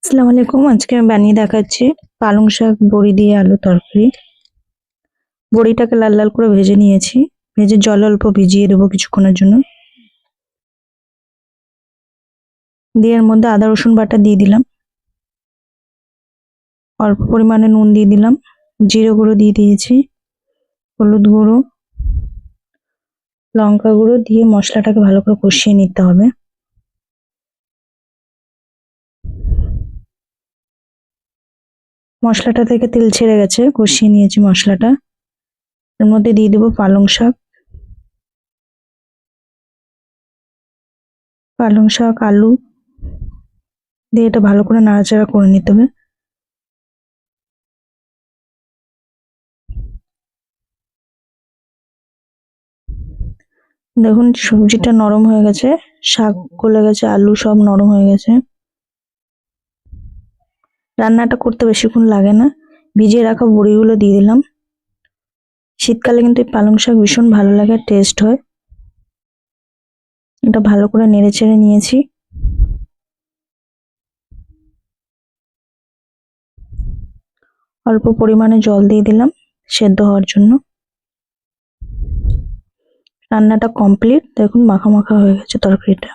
আসসালামু আলাইকুম। আজকে আমি বানিয়ে দেখাচ্ছি পালং শাক বড়ি দিয়ে আলু তরকারি। বড়িটাকে লাল লাল করে ভেজে নিয়েছি। ভেজে জল অল্প ভিজিয়ে দেবো কিছুক্ষণের জন্য। দিয়ে এর মধ্যে আদা রসুন বাটা দিয়ে দিলাম। অল্প পরিমাণে নুন দিয়ে দিলাম। জিরে গুঁড়ো দিয়ে দিয়েছি। হলুদ গুঁড়ো, লঙ্কা গুঁড়ো দিয়ে মশলাটাকে ভালো করে কষিয়ে নিতে হবে। মশলাটা থেকে তেল ছেড়ে গেছে, কষিয়ে নিয়েছি মশলাটা। এর মধ্যে দিয়ে দেবো পালং শাক আলু দিয়ে এটা ভালো করে নাড়াচাড়া করে নিতে হবে। দেখুন সবজিটা নরম হয়ে গেছে, শাক গলে গেছে, আলু সব নরম হয়ে গেছে। রান্নাটা করতে বেশিক্ষণ লাগে না। ভিজিয়ে রাখা বড়িগুলো দিয়ে দিলাম। শীতকালে কিন্তু এই পালং শাক ভীষণ ভালো লাগে, টেস্ট হয়। এটা ভালো করে নেড়ে চেড়ে নিয়েছি। অল্প পরিমাণে জল দিয়ে দিলাম সেদ্ধ হওয়ার জন্য। রান্নাটা কমপ্লিট। দেখুন মাখা মাখা হয়ে গেছে তরকারিটা।